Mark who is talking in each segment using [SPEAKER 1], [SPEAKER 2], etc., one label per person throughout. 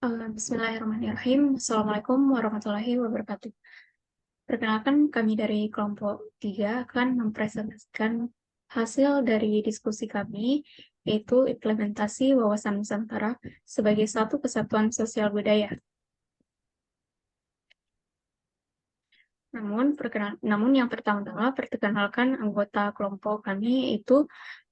[SPEAKER 1] Bismillahirrahmanirrahim. Assalamualaikum warahmatullahi wabarakatuh. Perkenalkan, kami dari kelompok 3 akan mempresentasikan hasil dari diskusi kami, yaitu implementasi wawasan Nusantara sebagai satu kesatuan sosial budaya. Namun yang pertama-tama perkenalkan anggota kelompok kami, yaitu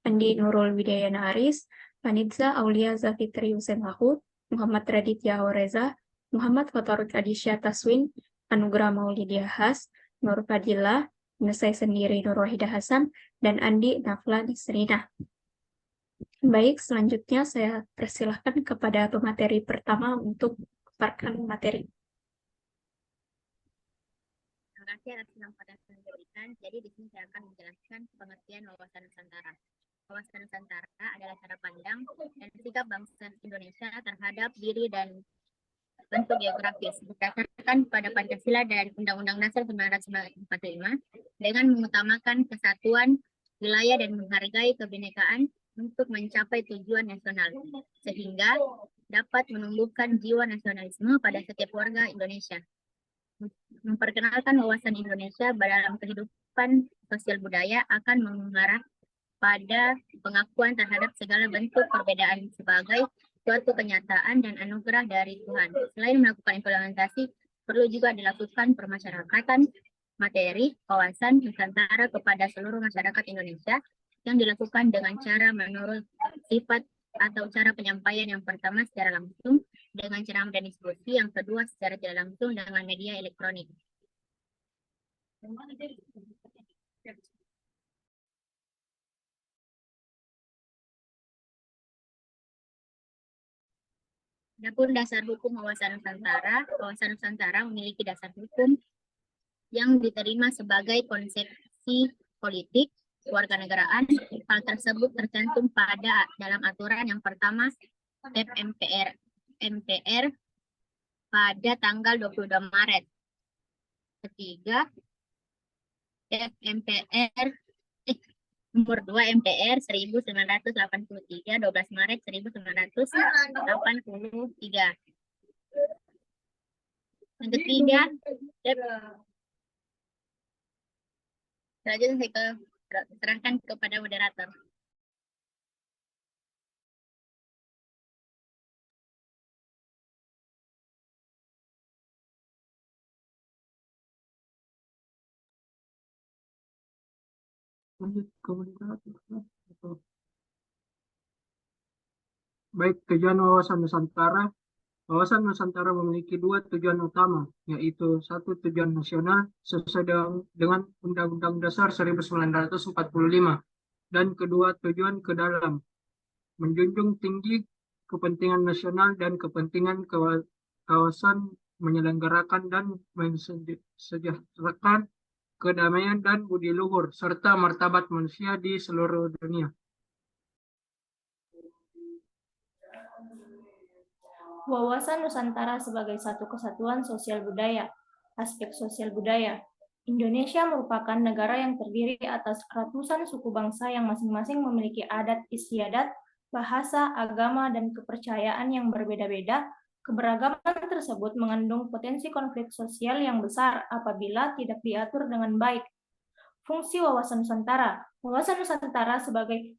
[SPEAKER 1] Andi Nurul Widayana Aris, Panitza Aulia Zafitri Hussein Lahud, Muhammad Raditya Horeza, Muhammad Fatarud Adisya Taswin, Anugerah Maulidia Has, Nur Fadila, saya sendiri Nur Wahidah Hasan, dan Andi Nafla Nisrina. Baik, selanjutnya saya persilahkan kepada pemateri pertama untuk memaparkan materi.
[SPEAKER 2] Terima kasih atas kesempatan yang diberikan. Jadi di sini saya akan menjelaskan pengertian wawasan Nusantara. Wawasan Nusantara adalah cara pandang dan sikap bangsa Indonesia terhadap diri dan bentuk geografis berdasarkan pada Pancasila dan Undang-Undang Dasar 1945 dengan mengutamakan kesatuan wilayah dan menghargai kebinekaan untuk mencapai tujuan nasional sehingga dapat menumbuhkan jiwa nasionalisme pada setiap warga Indonesia. Memperkenalkan wawasan Indonesia dalam kehidupan sosial budaya akan mengarah pada pengakuan terhadap segala bentuk perbedaan sebagai suatu kenyataan dan anugerah dari Tuhan. Selain melakukan implementasi, perlu juga dilakukan permasyarakatan materi wawasan Nusantara kepada seluruh masyarakat Indonesia yang dilakukan dengan cara menurut sifat atau cara penyampaian yang pertama secara langsung dengan ceramah dan diskusi, yang kedua secara tidak langsung dengan media elektronik. Adapun dasar hukum wawasan Nusantara memiliki dasar hukum yang diterima sebagai konsepsi politik kewarganegaraan. Hal tersebut tercantum dalam aturan yang pertama TEP MPR pada tanggal 22 Maret. Ketiga, TEP MPR nomor 2 MPR 1983, 12 Maret 1983. Yang ketiga, selanjutnya saya serahkan kepada moderator.
[SPEAKER 3] Baik, tujuan wawasan Nusantara. Wawasan Nusantara memiliki dua tujuan utama, yaitu satu tujuan nasional sesuai dengan Undang-Undang Dasar 1945, dan kedua tujuan ke dalam, menjunjung tinggi kepentingan nasional dan kepentingan kawasan, menyelenggarakan dan mensejahterakan kedamaian dan budi luhur serta martabat manusia di seluruh dunia.
[SPEAKER 4] Wawasan Nusantara sebagai satu kesatuan sosial budaya. Aspek sosial budaya. Indonesia merupakan negara yang terdiri atas ratusan suku bangsa yang masing-masing memiliki adat istiadat, bahasa, agama, dan kepercayaan yang berbeda-beda. Keberagaman tersebut mengandung potensi konflik sosial yang besar apabila tidak diatur dengan baik. Fungsi wawasan Nusantara. Wawasan Nusantara sebagai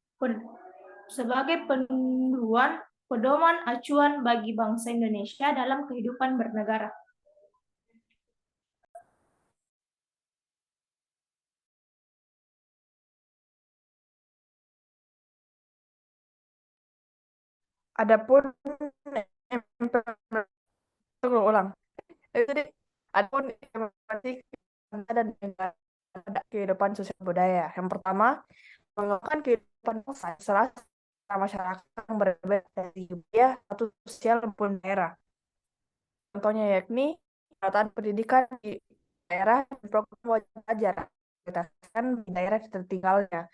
[SPEAKER 4] panduan pedoman acuan bagi bangsa Indonesia dalam kehidupan bernegara.
[SPEAKER 5] Adapun ulang. Jadi adapun implementasi dan kehidupan sosial budaya. Yang pertama, mengembangkan kehidupan bangsa serasa masyarakat yang berbeda dari budaya atau sosial maupun daerah. Contohnya yakni penataan pendidikan di daerah dan program wajib belajar berdasarkan di daerah tertinggalnya.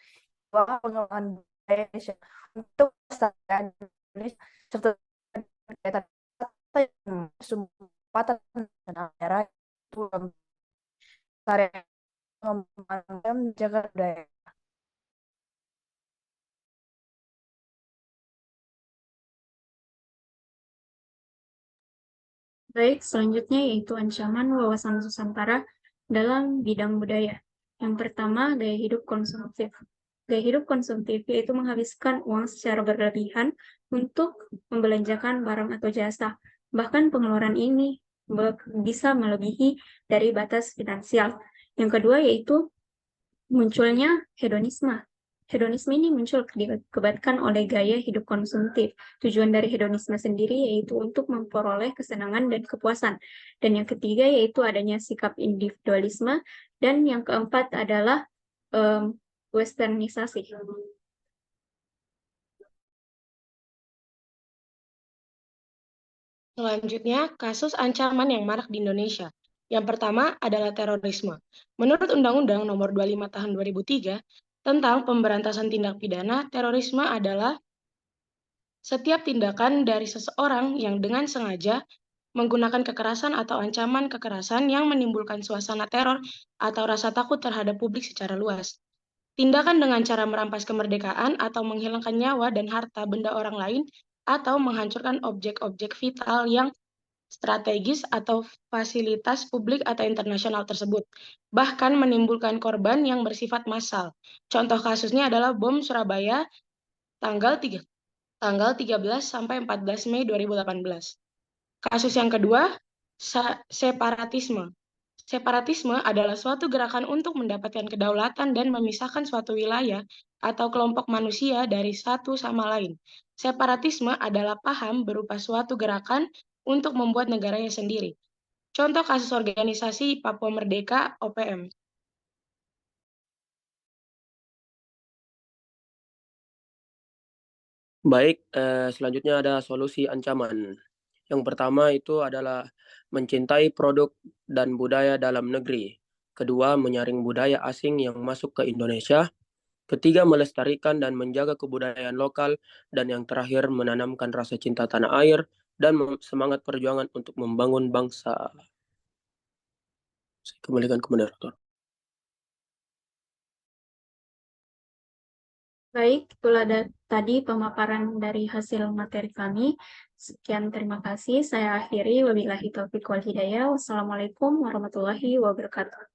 [SPEAKER 5] Pengembangan budaya Indonesia untuk kesejahteraan Indonesia serta kesempatan daerah itu karya menjaga budaya.
[SPEAKER 1] Baik, selanjutnya yaitu ancaman wawasan Nusantara dalam bidang budaya. Yang pertama, gaya hidup konsumtif. Gaya hidup konsumtif yaitu menghabiskan uang secara berlebihan untuk membelanjakan barang atau jasa. Bahkan pengeluaran ini bisa melebihi dari batas finansial. Yang kedua yaitu munculnya hedonisme. Hedonisme ini muncul diakibatkan oleh gaya hidup konsumtif. Tujuan dari hedonisme sendiri yaitu untuk memperoleh kesenangan dan kepuasan. Dan yang ketiga yaitu adanya sikap individualisme. Dan yang keempat adalah westernisasi.
[SPEAKER 6] Selanjutnya, kasus ancaman yang marak di Indonesia. Yang pertama adalah terorisme. Menurut Undang-Undang Nomor 25 Tahun 2003 tentang pemberantasan tindak pidana, terorisme adalah setiap tindakan dari seseorang yang dengan sengaja menggunakan kekerasan atau ancaman kekerasan yang menimbulkan suasana teror atau rasa takut terhadap publik secara luas. Tindakan dengan cara merampas kemerdekaan atau menghilangkan nyawa dan harta benda orang lain atau menghancurkan objek-objek vital yang strategis atau fasilitas publik atau internasional tersebut, bahkan menimbulkan korban yang bersifat massal. Contoh kasusnya adalah bom Surabaya tanggal 13 sampai 14 Mei 2018. Kasus yang kedua, separatisme. Separatisme adalah suatu gerakan untuk mendapatkan kedaulatan dan memisahkan suatu wilayah atau kelompok manusia dari satu sama lain. Separatisme adalah paham berupa suatu gerakan untuk membuat negaranya sendiri. Contoh kasus organisasi Papua Merdeka (OPM).
[SPEAKER 7] Baik, selanjutnya ada solusi ancaman. Yang pertama itu adalah mencintai produk dan budaya dalam negeri. Kedua, menyaring budaya asing yang masuk ke Indonesia. Ketiga, melestarikan dan menjaga kebudayaan lokal. Dan yang terakhir, menanamkan rasa cinta tanah air dan semangat perjuangan untuk membangun bangsa. Saya kembalikan ke moderator.
[SPEAKER 1] Baik, itulah tadi pemaparan dari hasil materi kami. Sekian, terima kasih. Saya akhiri. Wabillahi taufiq wal hidayah. Wassalamualaikum warahmatullahi wabarakatuh.